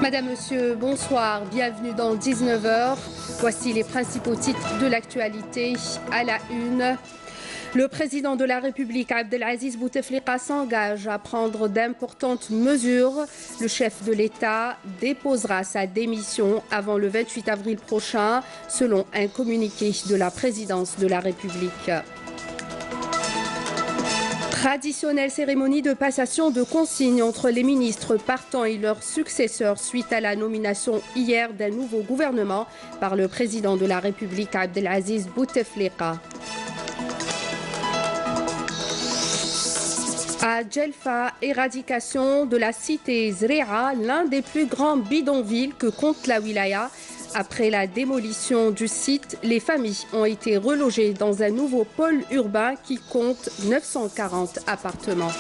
Madame, Monsieur, bonsoir, bienvenue dans 19h. Voici les principaux titres de l'actualité à la une. Le président de la République, Abdelaziz Bouteflika, s'engage à prendre d'importantes mesures. Le chef de l'État déposera sa démission avant le 28 avril prochain, selon un communiqué de la présidence de la République. Traditionnelle cérémonie de passation de consignes entre les ministres partants et leurs successeurs suite à la nomination hier d'un nouveau gouvernement par le président de la République, Abdelaziz Bouteflika. À Djelfa, éradication de la cité Zre'a, l'un des plus grands bidonvilles que compte la wilaya. Après la démolition du site, les familles ont été relogées dans un nouveau pôle urbain qui compte 940 appartements.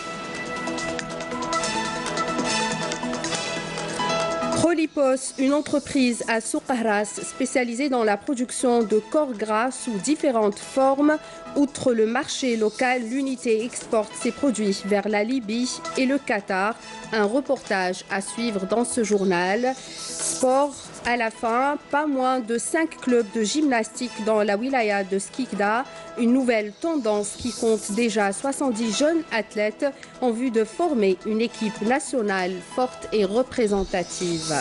Prolipos, une entreprise à Souqahras spécialisée dans la production de corps gras sous différentes formes. Outre le marché local, l'unité exporte ses produits vers la Libye et le Qatar. Un reportage à suivre dans ce journal. Sport à la fin, pas moins de 5 clubs de gymnastique dans la wilaya de Skikda. Une nouvelle tendance qui compte déjà 70 jeunes athlètes en vue de former une équipe nationale forte et représentative.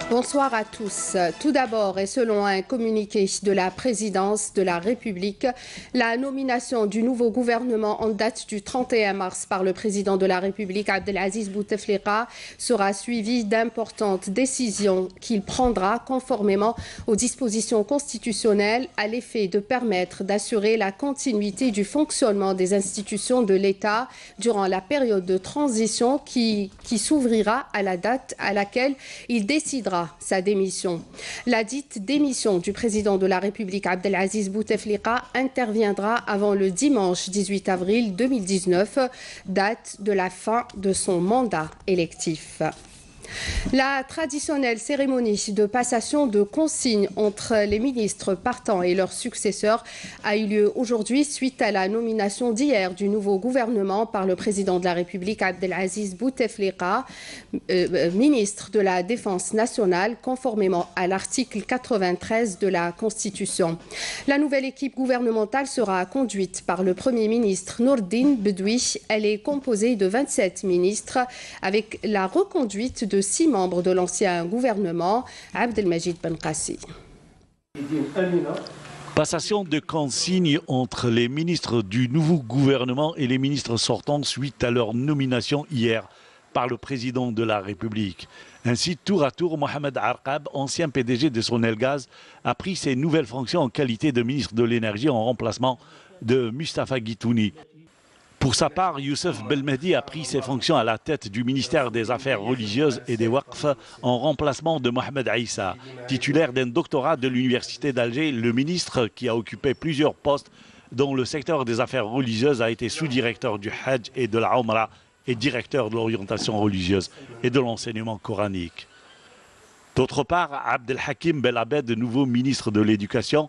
Bonsoir à tous. Tout d'abord, et selon un communiqué de la présidence de la République, la nomination du nouveau gouvernement en date du 31 mars par le président de la République, Abdelaziz Bouteflika, sera suivie d'importantes décisions qu'il prendra conformément aux dispositions constitutionnelles à l'effet de permettre d'assurer la continuité du fonctionnement des institutions de l'État durant la période de transition qui s'ouvrira à la date à laquelle il décidera sa démission. La dite démission du président de la République, Abdelaziz Bouteflika, interviendra avant le dimanche 18 avril 2019, date de la fin de son mandat électif. La traditionnelle cérémonie de passation de consignes entre les ministres partants et leurs successeurs a eu lieu aujourd'hui suite à la nomination d'hier du nouveau gouvernement par le président de la République, Abdelaziz Bouteflika, ministre de la Défense nationale, conformément à l'article 93 de la Constitution. La nouvelle équipe gouvernementale sera conduite par le Premier ministre Nourdine Bedoui. Elle est composée de 27 ministres avec la reconduite de 6 membres de l'ancien gouvernement, Abdelmajid Benkassi. Passation de consignes entre les ministres du nouveau gouvernement et les ministres sortants suite à leur nomination hier par le président de la République. Ainsi, tour à tour, Mohamed Arqab, ancien PDG de Sonelgaz, a pris ses nouvelles fonctions en qualité de ministre de l'Énergie en remplacement de Mustafa Guitouni. Pour sa part, Youssef Belmehdi a pris ses fonctions à la tête du ministère des Affaires religieuses et des Waqf en remplacement de Mohamed Aïssa, titulaire d'un doctorat de l'Université d'Alger. Le ministre, qui a occupé plusieurs postes dans le secteur des affaires religieuses, a été sous-directeur du Hajj et de la Umrah et directeur de l'orientation religieuse et de l'enseignement coranique. D'autre part, Abdelhakim Belabed, nouveau ministre de l'Éducation,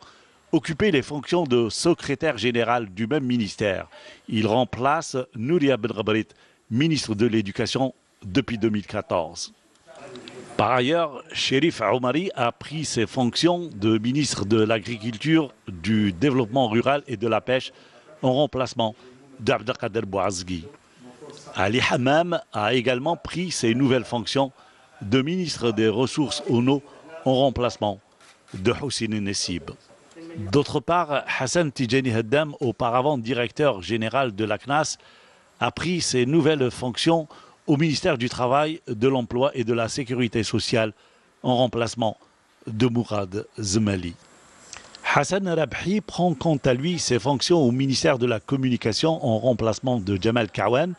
occupait les fonctions de secrétaire général du même ministère. Il remplace Nouria Benrabrit, ministre de l'Éducation depuis 2014. Par ailleurs, Chérif Oumari a pris ses fonctions de ministre de l'Agriculture, du Développement rural et de la Pêche en remplacement d'Abdelkader Bouazgui. Ali Hammam a également pris ses nouvelles fonctions de ministre des Ressources en eau en remplacement de Houssine Nessib. D'autre part, Hassan Tijani Haddam, auparavant directeur général de la CNAS, a pris ses nouvelles fonctions au ministère du Travail, de l'Emploi et de la Sécurité sociale en remplacement de Mourad Zmali. Hassan Rabhi prend quant à lui ses fonctions au ministère de la Communication en remplacement de Jamal Kawan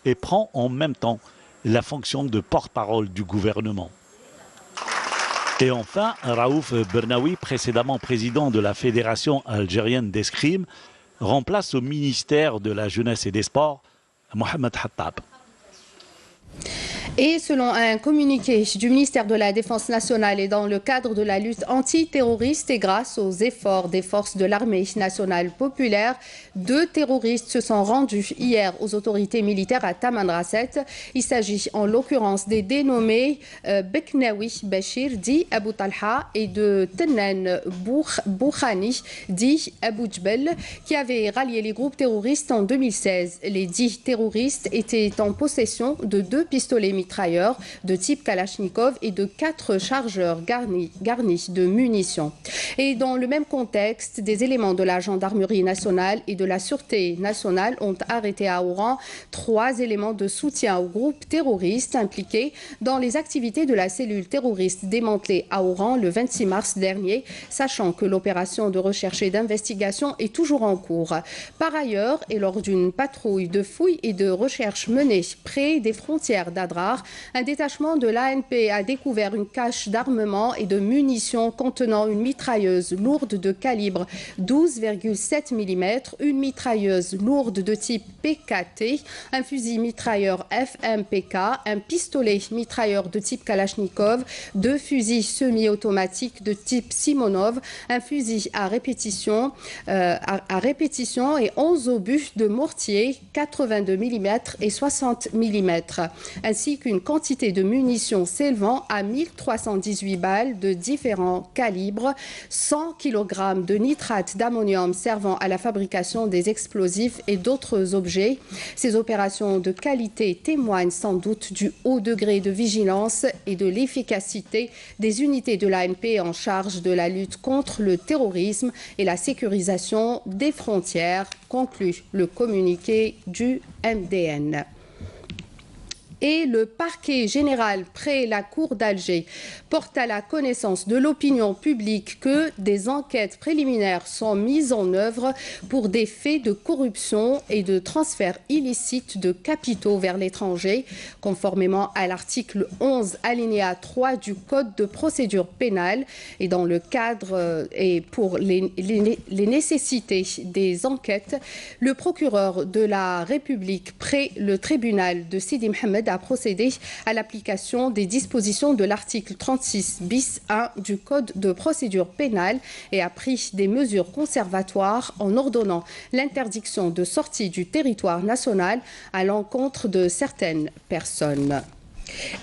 et prend en même temps la fonction de porte-parole du gouvernement. Et enfin, Raouf Bernaoui, précédemment président de la Fédération algérienne d'escrime, remplace au ministère de la Jeunesse et des Sports Mohamed Hattab. Et selon un communiqué du ministère de la Défense nationale et dans le cadre de la lutte antiterroriste et grâce aux efforts des forces de l'armée nationale populaire, 2 terroristes se sont rendus hier aux autorités militaires à Tamanrasset. Il s'agit en l'occurrence des dénommés Beknawi Bachir, dit Abu Talha, et de Tennen Boukhani, dit Abu Djbel, qui avaient rallié les groupes terroristes en 2016. Les 10 terroristes étaient en possession de 2 pistolets mitrailleurs de type Kalachnikov et de 4 chargeurs garnis de munitions. Et dans le même contexte, des éléments de la gendarmerie nationale et de la sûreté nationale ont arrêté à Oran 3 éléments de soutien aux groupes terroristes impliqués dans les activités de la cellule terroriste démantelée à Oran le 26 mars dernier, sachant que l'opération de recherche et d'investigation est toujours en cours. Par ailleurs, et lors d'une patrouille de fouilles et de recherche menée près des frontières d'Adrar, un détachement de l'ANP a découvert une cache d'armement et de munitions contenant une mitrailleuse lourde de calibre 12,7 mm, une mitrailleuse lourde de type PKT, un fusil mitrailleur FMPK, un pistolet mitrailleur de type Kalachnikov, 2 fusils semi-automatiques de type Simonov, un fusil à répétition et 11 obus de mortier 82 mm et 60 mm, ainsi qu'une quantité de munitions s'élevant à 1318 balles de différents calibres, 100 kg de nitrate d'ammonium servant à la fabrication des explosifs et d'autres objets. Ces opérations de qualité témoignent sans doute du haut degré de vigilance et de l'efficacité des unités de l'ANP en charge de la lutte contre le terrorisme et la sécurisation des frontières, conclut le communiqué du MDN. Et le parquet général près la cour d'Alger porte à la connaissance de l'opinion publique que des enquêtes préliminaires sont mises en œuvre pour des faits de corruption et de transfert illicite de capitaux vers l'étranger, conformément à l'article 11 alinéa 3 du Code de procédure pénale. Et dans le cadre et pour les nécessités des enquêtes, le procureur de la République près le tribunal de Sidi Mohamed a procédé à l'application des dispositions de l'article 36 bis 1 du Code de procédure pénale et a pris des mesures conservatoires en ordonnant l'interdiction de sortie du territoire national à l'encontre de certaines personnes.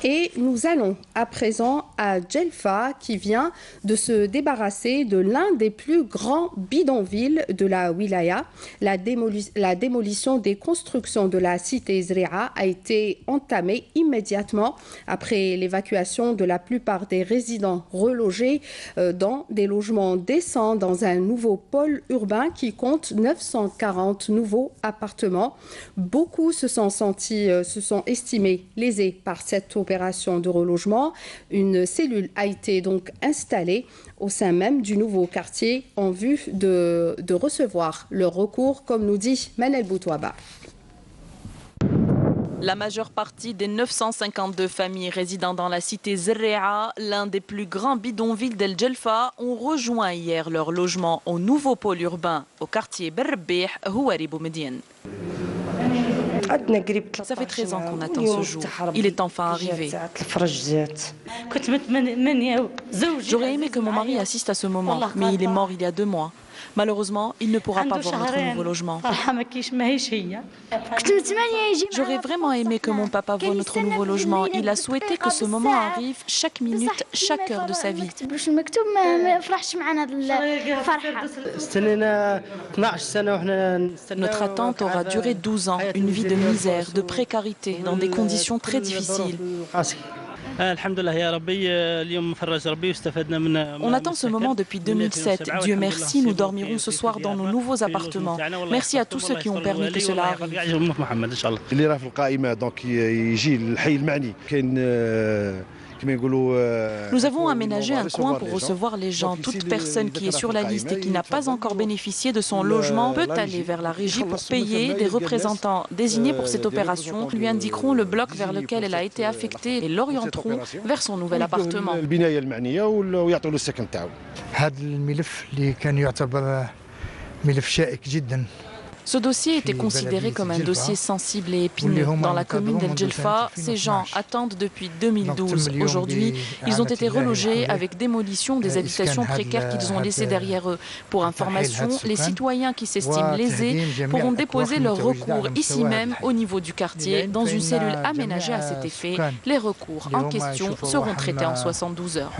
Et nous allons à présent à Djelfa qui vient de se débarrasser de l'un des plus grands bidonvilles de la wilaya. La démolition des constructions de la cité Zrea a été entamée immédiatement après l'évacuation de la plupart des résidents relogés dans des logements décents dans un nouveau pôle urbain qui compte 940 nouveaux appartements. Beaucoup se sont estimés lésés par cette opération de relogement. Une cellule a été donc installée au sein même du nouveau quartier en vue de recevoir le recours, comme nous dit Manel Boutouaba. La majeure partie des 952 familles résidant dans la cité Zrea, l'un des plus grands bidonvilles d'El Djelfa, ont rejoint hier leur logement au nouveau pôle urbain au quartier Berrbih, Houari Boumediene. Ça fait 13 ans qu'on attend ce jour. Il est enfin arrivé. J'aurais aimé que mon mari assiste à ce moment, mais il est mort il y a 2 mois. Malheureusement, il ne pourra pas voir notre nouveau logement. J'aurais vraiment aimé que mon papa voie notre nouveau logement. Il a souhaité que ce moment arrive chaque minute, chaque heure de sa vie. Notre attente aura duré 12 ans, une vie de misère, de précarité, dans des conditions très difficiles. On attend ce moment depuis 2007. Dieu merci, nous dormirons ce soir dans nos nouveaux appartements. Merci à tous ceux qui ont permis que cela arrive. Nous avons aménagé un coin pour recevoir les gens. Toute personne qui est sur la liste et qui n'a pas encore bénéficié de son logement peut aller vers la régie pour payer. Des représentants désignés pour cette opération lui indiqueront le bloc vers lequel elle a été affectée et l'orienteront vers son nouvel appartement. Ce dossier était considéré comme un dossier sensible et épineux. Dans la commune d'El Djelfa, ces gens attendent depuis 2012. Aujourd'hui, ils ont été relogés avec démolition des habitations précaires qu'ils ont laissées derrière eux. Pour information, les citoyens qui s'estiment lésés pourront déposer leur recours ici même au niveau du quartier, dans une cellule aménagée à cet effet. Les recours en question seront traités en 72 heures.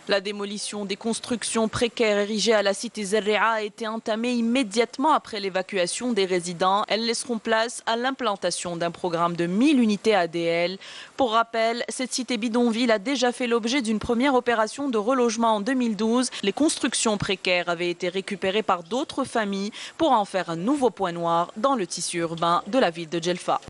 La démolition des constructions précaires érigées à la cité Zerrea a été entamée immédiatement après l'évacuation des résidents. Elles laisseront place à l'implantation d'un programme de 1000 unités ADL. Pour rappel, cette cité bidonville a déjà fait l'objet d'une première opération de relogement en 2012. Les constructions précaires avaient été récupérées par d'autres familles pour en faire un nouveau point noir dans le tissu urbain de la ville de Djelfa.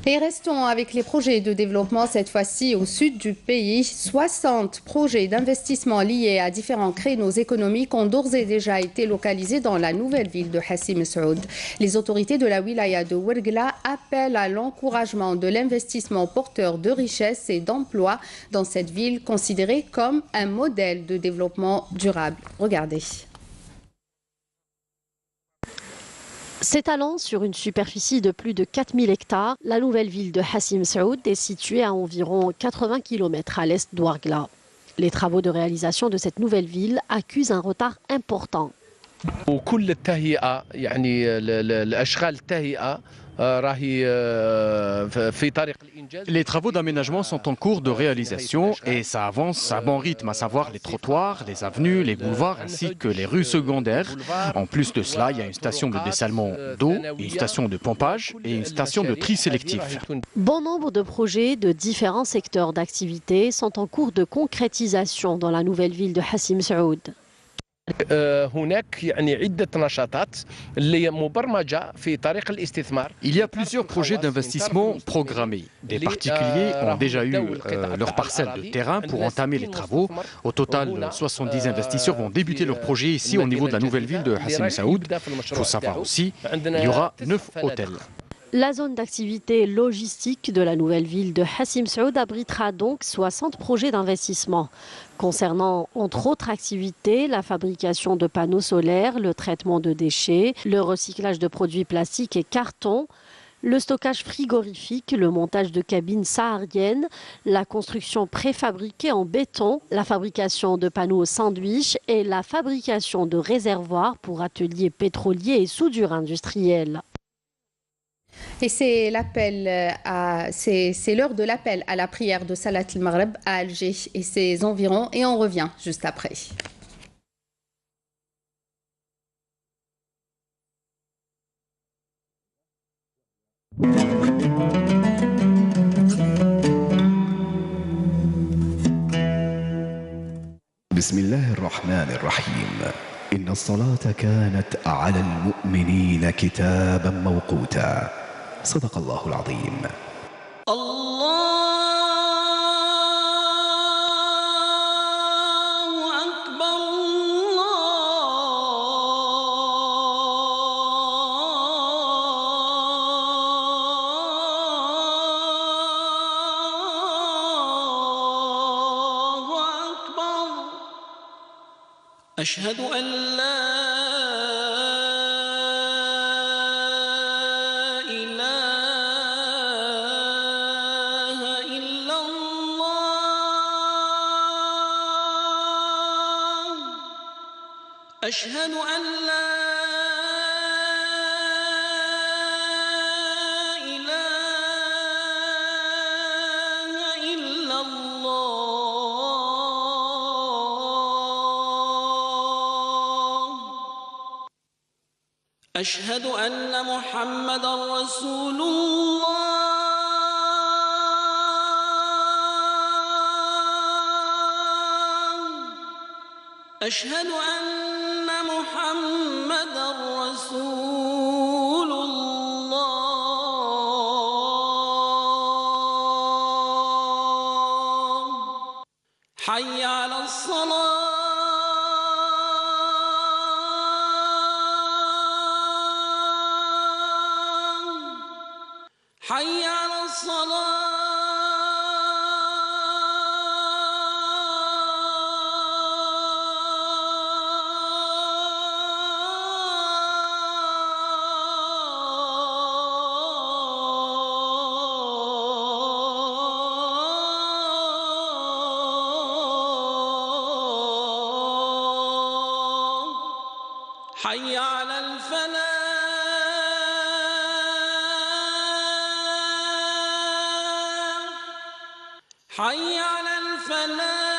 Et restons avec les projets de développement, cette fois-ci au sud du pays. 60 projets d'investissement liés à différents créneaux économiques ont d'ores et déjà été localisés dans la nouvelle ville de Hassim Saoud. Les autorités de la wilaya de Ouergla appellent à l'encouragement de l'investissement porteur de richesses et d'emplois dans cette ville considérée comme un modèle de développement durable. Regardez. S'étalant sur une superficie de plus de 4000 hectares, la nouvelle ville de Hassim Saoud est située à environ 80 km à l'est d'Ouargla. Les travaux de réalisation de cette nouvelle ville accusent un retard important. Les travaux d'aménagement sont en cours de réalisation et ça avance à bon rythme, à savoir les trottoirs, les avenues, les boulevards ainsi que les rues secondaires. En plus de cela, il y a une station de dessalement d'eau, une station de pompage et une station de tri sélectif. Bon nombre de projets de différents secteurs d'activité sont en cours de concrétisation dans la nouvelle ville de Hassim Saoud. Il y a plusieurs projets d'investissement programmés. Des particuliers ont déjà eu leur parcelle de terrain pour entamer les travaux. Au total, 70 investisseurs vont débuter leur projet ici au niveau de la nouvelle ville de Hassim Saoud. Il faut savoir aussi, il y aura 9 hôtels. La zone d'activité logistique de la nouvelle ville de Hassim Saoud abritera donc 60 projets d'investissement. Concernant entre autres activités, la fabrication de panneaux solaires, le traitement de déchets, le recyclage de produits plastiques et cartons, le stockage frigorifique, le montage de cabines sahariennes, la construction préfabriquée en béton, la fabrication de panneaux sandwich et la fabrication de réservoirs pour ateliers pétroliers et soudure industrielle. Et c'est l'heure de l'appel à la prière de Salat al-Maghreb à Alger et ses environs, et on revient juste après. بسم الله الرحمن الرحيم إن الصلاة كانت على المؤمنين كتابا موقوتا صدق الله العظيم. أشهد أن لا إله إلا الله أشهد أن لا أشهد أن محمدًا رسول الله أشهد أن محمدًا رسول الله حي على الصلاة حي على الصلاة حي على الفلاح حي على الفلاح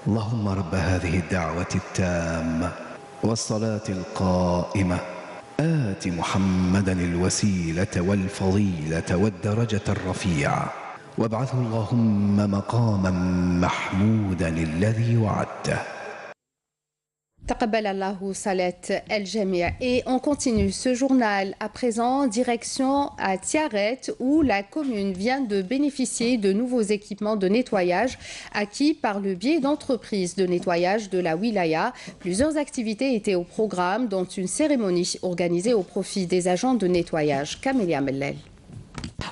اللهم رب هذه الدعوة التامة والصلاة القائمة آت محمدا الوسيلة والفضيلة والدرجة الرفيعة وابعثه اللهم مقاما محمودا الذي وعدته. Taqabbal Allahu salat el-Jami'. Et on continue ce journal à présent, direction à Tiaret, où la commune vient de bénéficier de nouveaux équipements de nettoyage acquis par le biais d'entreprises de nettoyage de la wilaya. Plusieurs activités étaient au programme, dont une cérémonie organisée au profit des agents de nettoyage. Camélia Mellel.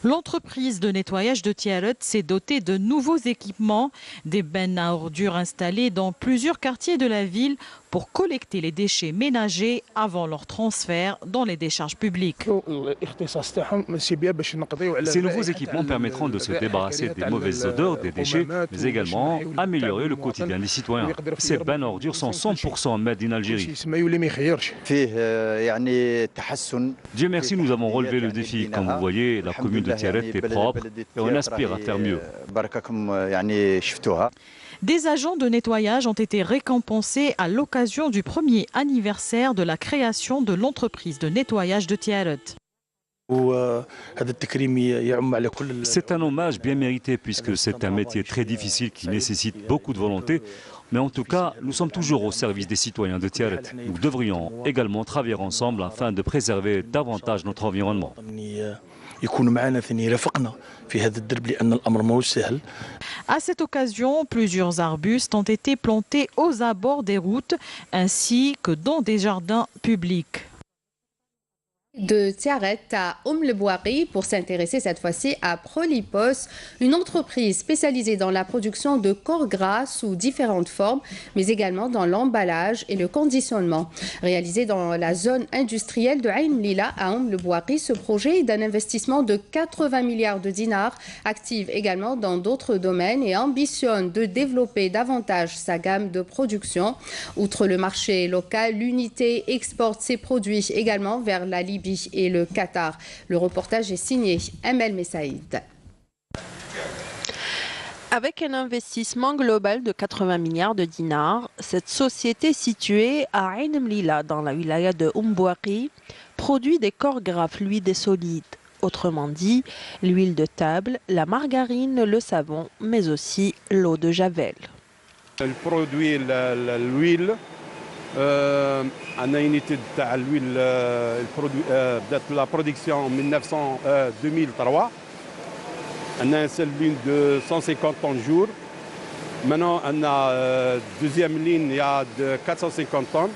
L'entreprise de nettoyage de Tiaret s'est dotée de nouveaux équipements, des bennes à ordures installées dans plusieurs quartiers de la ville pour collecter les déchets ménagers avant leur transfert dans les décharges publiques. Ces nouveaux équipements permettront de se débarrasser des mauvaises odeurs des déchets, mais également améliorer le quotidien des citoyens. Ces bennes à ordures sont 100% made in Algérie. Dieu merci, nous avons relevé le défi. Comme vous voyez, la commune de Tiaret est propre et on aspire à faire mieux. Des agents de nettoyage ont été récompensés à l'occasion du premier anniversaire de la création de l'entreprise de nettoyage de Tiaret. C'est un hommage bien mérité puisque c'est un métier très difficile qui nécessite beaucoup de volonté. Mais en tout cas, nous sommes toujours au service des citoyens de Tiaret. Nous devrions également travailler ensemble afin de préserver davantage notre environnement. À cette occasion, plusieurs arbustes ont été plantés aux abords des routes ainsi que dans des jardins publics. De Tiaret à le pour s'intéresser cette fois-ci à Prolipos, une entreprise spécialisée dans la production de corps gras sous différentes formes, mais également dans l'emballage et le conditionnement. Réalisé dans la zone industrielle de Ain Lila à le ce projet est d'un investissement de 80 milliards de dinars, active également dans d'autres domaines et ambitionne de développer davantage sa gamme de production. Outre le marché local, l'unité exporte ses produits également vers la Libye et le Qatar. Le reportage est signé Amel Messaïd. Avec un investissement global de 80 milliards de dinars, cette société située à Ain Mlila dans la wilaya de Mbouaki produit des corps gras fluides et solides. Autrement dit, l'huile de table, la margarine, le savon, mais aussi l'eau de javel. Elle produit l'huile. On a une unité de l'huile, la production en 2003. On a une seule ligne de 150 tonnes jour. Maintenant, on a deuxième ligne, il y a de 450 tonnes.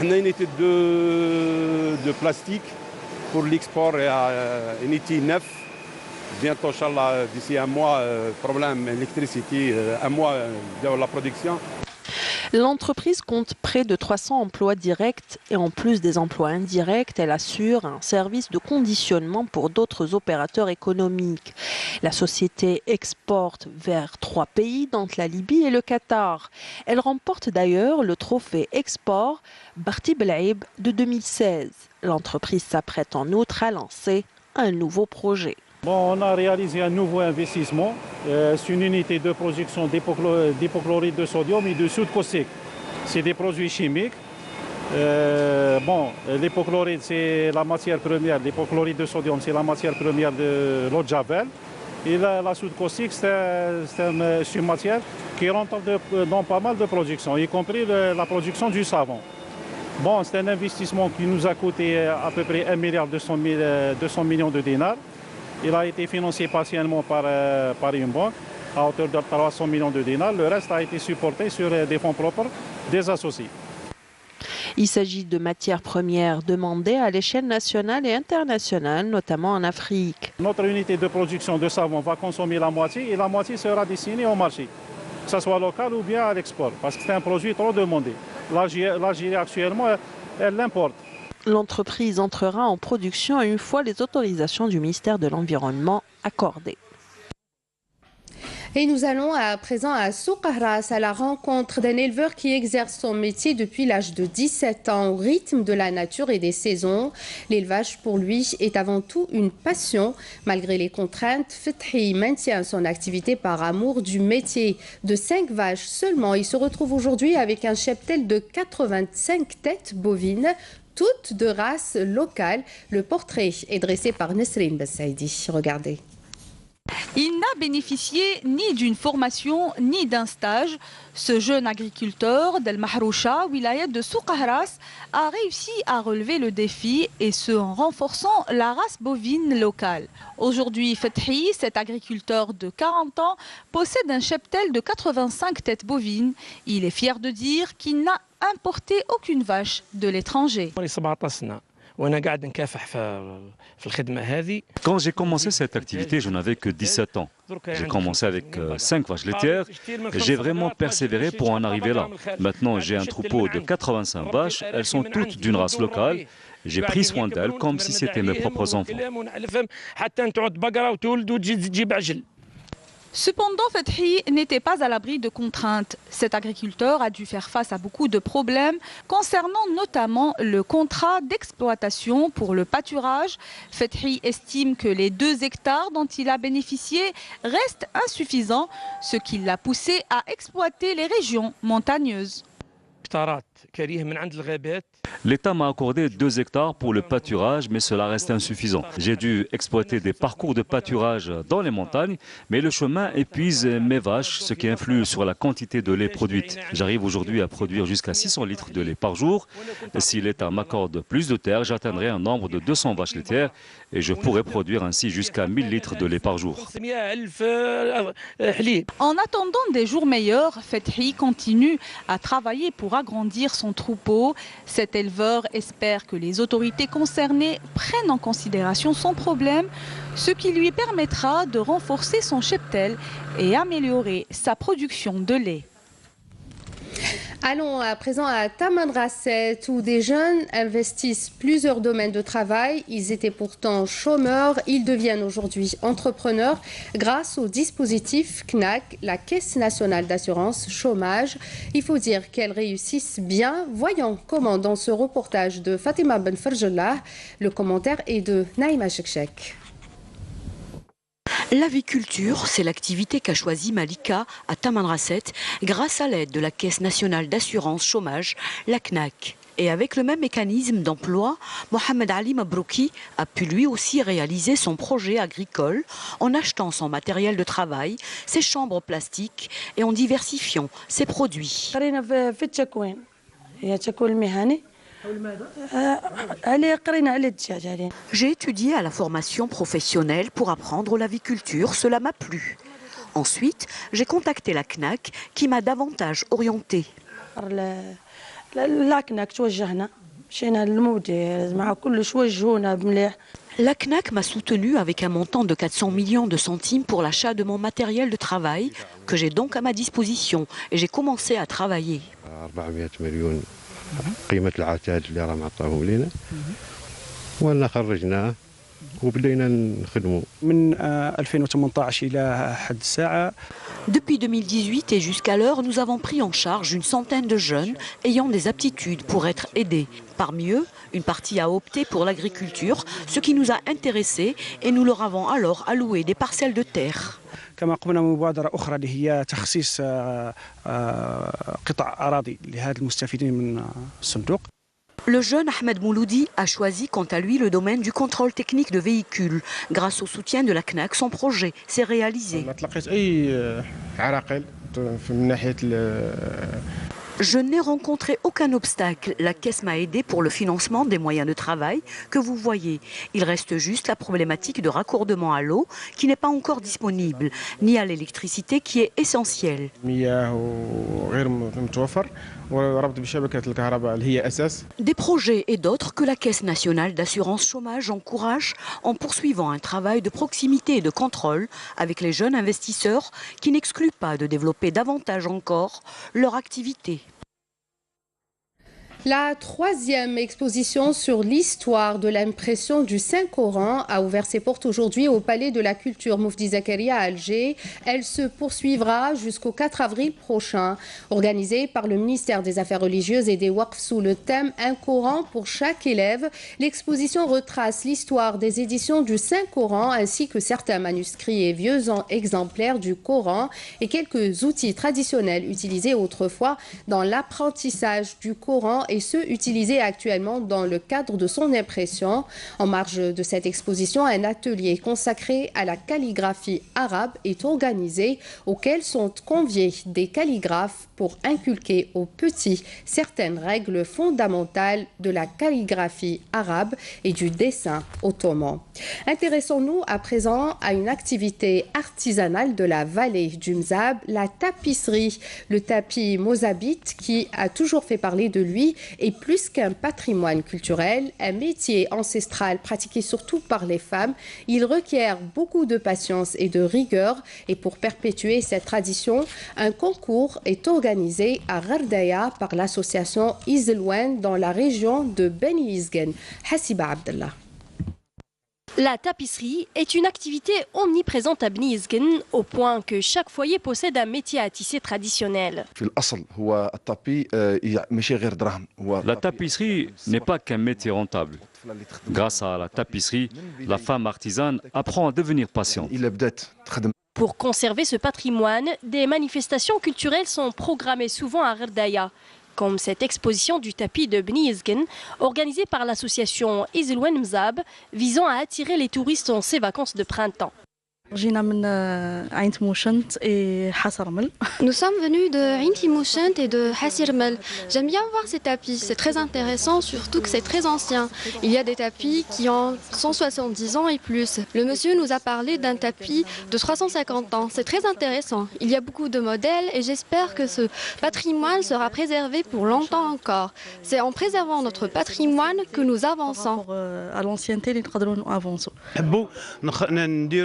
On a une unité de plastique pour l'export, il y a une unité 9. Bientôt, Inch'Allah, d'ici un mois, problème électricité, un mois de la production. L'entreprise compte près de 300 emplois directs et en plus des emplois indirects, elle assure un service de conditionnement pour d'autres opérateurs économiques. La société exporte vers 3 pays, dont la Libye et le Qatar. Elle remporte d'ailleurs le trophée export Barti Belaïb de 2016. L'entreprise s'apprête en outre à lancer un nouveau projet. Bon, on a réalisé un nouveau investissement. C'est une unité de production d'hypochlorite de sodium et de soude caustique. C'est des produits chimiques. L'hypochlorite, c'est la matière première. L'hypochlorite de sodium, c'est la matière première de l'eau de javel. Et la soude caustique, c'est une matière qui rentre dans pas mal de productions, y compris la production du savon. Bon, c'est un investissement qui nous a coûté à peu près 1,2 milliard de dinars. Il a été financé partiellement par une banque à hauteur de 300 millions de dinars. Le reste a été supporté sur des fonds propres des associés. Il s'agit de matières premières demandées à l'échelle nationale et internationale, notamment en Afrique. Notre unité de production de savon va consommer la moitié et la moitié sera destinée au marché, que ce soit local ou bien à l'export, parce que c'est un produit trop demandé. L'Algérie actuellement, elle l'importe. L'entreprise entrera en production une fois les autorisations du ministère de l'Environnement accordées. Et nous allons à présent à Souk Ahras, à la rencontre d'un éleveur qui exerce son métier depuis l'âge de 17 ans au rythme de la nature et des saisons. L'élevage pour lui est avant tout une passion. Malgré les contraintes, Fethi maintient son activité par amour du métier. De 5 vaches seulement, il se retrouve aujourd'hui avec un cheptel de 85 têtes bovines, toutes de race locale. Le portrait est dressé par Nesrine Bessaidi. Regardez. Il n'a bénéficié ni d'une formation ni d'un stage. Ce jeune agriculteur d'El Mahroucha, wilayat de Souk Ahras, a réussi à relever le défi et ce en renforçant la race bovine locale. Aujourd'hui, Fethi, cet agriculteur de 40 ans, possède un cheptel de 85 têtes bovines. Il est fier de dire qu'il n'a importé aucune vache de l'étranger. Quand j'ai commencé cette activité, je n'avais que 17 ans. J'ai commencé avec 5 vaches laitières. J'ai vraiment persévéré pour en arriver là. Maintenant, j'ai un troupeau de 85 vaches. Elles sont toutes d'une race locale. J'ai pris soin d'elles comme si c'était mes propres enfants. Cependant, Fethi n'était pas à l'abri de contraintes. Cet agriculteur a dû faire face à beaucoup de problèmes concernant notamment le contrat d'exploitation pour le pâturage. Fethi estime que les 2 hectares dont il a bénéficié restent insuffisants, ce qui l'a poussé à exploiter les régions montagneuses. L'État m'a accordé 2 hectares pour le pâturage, mais cela reste insuffisant. J'ai dû exploiter des parcours de pâturage dans les montagnes, mais le chemin épuise mes vaches, ce qui influe sur la quantité de lait produite. J'arrive aujourd'hui à produire jusqu'à 600 litres de lait par jour. Si l'État m'accorde plus de terre, j'atteindrai un nombre de 200 vaches laitières et je pourrai produire ainsi jusqu'à 1000 litres de lait par jour. En attendant des jours meilleurs, Fethi continue à travailler pour agrandir son troupeau. Cet éleveur espère que les autorités concernées prennent en considération son problème, ce qui lui permettra de renforcer son cheptel et améliorer sa production de lait. Allons à présent à Tamanrasset où des jeunes investissent plusieurs domaines de travail. Ils étaient pourtant chômeurs. Ils deviennent aujourd'hui entrepreneurs grâce au dispositif CNAC, la Caisse nationale d'assurance chômage. Il faut dire qu'elles réussissent bien. Voyons comment dans ce reportage de Fatima Ben Ferjallah. Le commentaire est de Naïma Chekchek. L'aviculture, c'est l'activité qu'a choisie Malika à Tamanrasset grâce à l'aide de la Caisse nationale d'assurance chômage, la CNAC. Et avec le même mécanisme d'emploi, Mohamed Ali Mabrouki a pu lui aussi réaliser son projet agricole en achetant son matériel de travail, ses chambres plastiques et en diversifiant ses produits. J'ai étudié à la formation professionnelle pour apprendre l'aviculture, cela m'a plu. Ensuite, j'ai contacté la CNAC qui m'a davantage orientée. La CNAC m'a soutenu avec un montant de 400 millions de centimes pour l'achat de mon matériel de travail que j'ai donc à ma disposition et j'ai commencé à travailler. قيمة العتاد اللي راه معطاهم لينا ولا خرجناه وبدينا نخدموا من 2018 إلى حد الساعة. Depuis 2018 et jusqu'à l'heure, nous avons pris en charge une centaine de jeunes ayant des aptitudes pour être aidés. Parmi eux, une partie a opté pour l'agriculture, ce qui nous a intéressés et nous leur avons alors alloué des parcelles de terre. كما قمنا بمبادرة أخرى اللي هي تخصيص قطع أراضي لهذا المستفيدين من الصندوق. Le jeune Ahmed Mouloudi a choisi quant à lui le domaine du contrôle technique de véhicules. Grâce au soutien de la CNAC, son projet s'est réalisé. Je n'ai rencontré aucun obstacle. La caisse m'a aidé pour le financement des moyens de travail que vous voyez. Il reste juste la problématique de raccordement à l'eau qui n'est pas encore disponible, ni à l'électricité qui est essentielle. Des projets et d'autres que la Caisse nationale d'assurance chômage encourage en poursuivant un travail de proximité et de contrôle avec les jeunes investisseurs qui n'excluent pas de développer davantage encore leur activité. La 3e exposition sur l'histoire de l'impression du Saint-Coran a ouvert ses portes aujourd'hui au Palais de la Culture Moufdi Zakaria à Alger. Elle se poursuivra jusqu'au 4 avril prochain. Organisée par le ministère des Affaires religieuses et des Waqf sous le thème « Un Coran pour chaque élève », l'exposition retrace l'histoire des éditions du Saint-Coran ainsi que certains manuscrits et vieux exemplaires du Coran et quelques outils traditionnels utilisés autrefois dans l'apprentissage du Coran et ceux utilisés actuellement dans le cadre de son impression. En marge de cette exposition, un atelier consacré à la calligraphie arabe est organisé, auquel sont conviés des calligraphes pour inculquer aux petits certaines règles fondamentales de la calligraphie arabe et du dessin ottoman. Intéressons-nous à présent à une activité artisanale de la vallée du Mzab, la tapisserie. Le tapis mozabite, qui a toujours fait parler de lui, est plus qu'un patrimoine culturel, un métier ancestral pratiqué surtout par les femmes. Il requiert beaucoup de patience et de rigueur, et pour perpétuer cette tradition, un concours est organisé à Ghardaya par l'association Izelwen dans la région de Beni Yizgen. Hassiba Abdallah. La tapisserie est une activité omniprésente à Beni Yizgen, au point que chaque foyer possède un métier à tisser traditionnel. La tapisserie n'est pas qu'un métier rentable. Grâce à la tapisserie, la femme artisane apprend à devenir patiente. Pour conserver ce patrimoine, des manifestations culturelles sont programmées souvent à Ghardaya, comme cette exposition du tapis de Beni Yizgen, organisée par l'association Izelwen Mzab, visant à attirer les touristes en ces vacances de printemps. Nous sommes venus de Ain Timouchent et de Hassirmel. J'aime bien voir ces tapis, c'est très intéressant, surtout que c'est très ancien. Il y a des tapis qui ont 170 ans et plus. Le monsieur nous a parlé d'un tapis de 350 ans, c'est très intéressant. Il y a beaucoup de modèles et j'espère que ce patrimoine sera préservé pour longtemps encore. C'est en préservant notre patrimoine que nous avançons.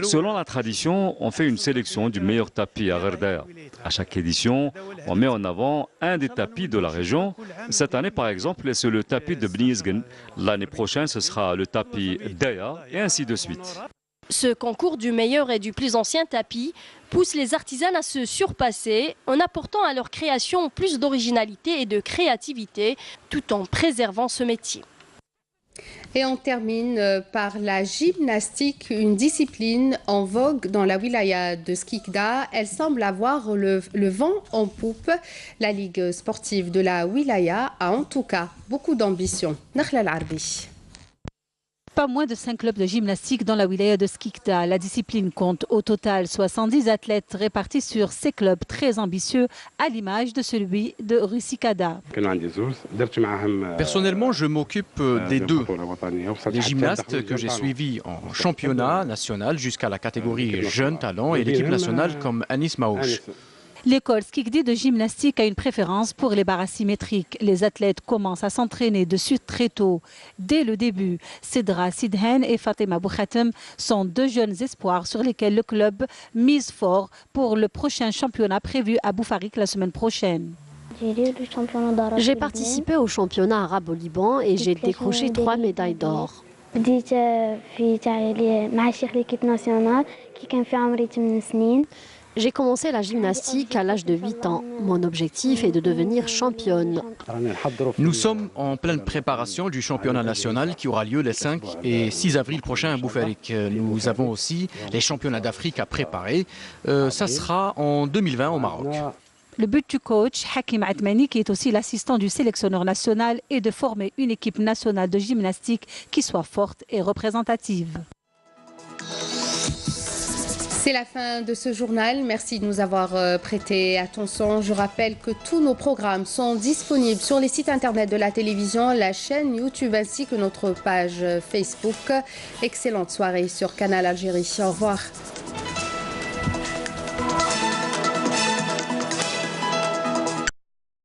Selon la tradition, on fait une sélection du meilleur tapis à Ghardaya. À chaque édition, on met en avant un des tapis de la région. Cette année, par exemple, c'est le tapis de Beni Yizgen. L'année prochaine, ce sera le tapis Daya et ainsi de suite. Ce concours du meilleur et du plus ancien tapis pousse les artisans à se surpasser en apportant à leur création plus d'originalité et de créativité tout en préservant ce métier. Et on termine par la gymnastique, une discipline en vogue dans la wilaya de Skikda. Elle semble avoir le vent en poupe. La Ligue sportive de la wilaya a en tout cas beaucoup d'ambition. Nakhla Al-Arbi. Pas moins de 5 clubs de gymnastique dans la wilaya de Skikda. La discipline compte au total 70 athlètes répartis sur 6 clubs très ambitieux, à l'image de celui de Russikada. Personnellement, je m'occupe des deux. Les gymnastes que j'ai suivis en championnat national jusqu'à la catégorie jeunes talents et l'équipe nationale comme Anis Maouch. L'école Skikdi de gymnastique a une préférence pour les barres asymétriques. Les athlètes commencent à s'entraîner dessus très tôt. Dès le début, Sidra Sidhen et Fatima Boukhatem sont deux jeunes espoirs sur lesquels le club mise fort pour le prochain championnat prévu à Boufarik la semaine prochaine. J'ai participé au championnat arabe au Liban et j'ai décroché 3 médailles d'or. J'ai commencé la gymnastique à l'âge de 8 ans. Mon objectif est de devenir championne. Nous sommes en pleine préparation du championnat national qui aura lieu les 5 et 6 avril prochains à Boufarik. Nous avons aussi les championnats d'Afrique à préparer. Ça sera en 2020 au Maroc. Le but du coach, Hakim Atmani, qui est aussi l'assistant du sélectionneur national, est de former une équipe nationale de gymnastique qui soit forte et représentative. C'est la fin de ce journal. Merci de nous avoir prêté attention. Je rappelle que tous nos programmes sont disponibles sur les sites internet de la télévision, la chaîne YouTube ainsi que notre page Facebook. Excellente soirée sur Canal Algérie. Au revoir.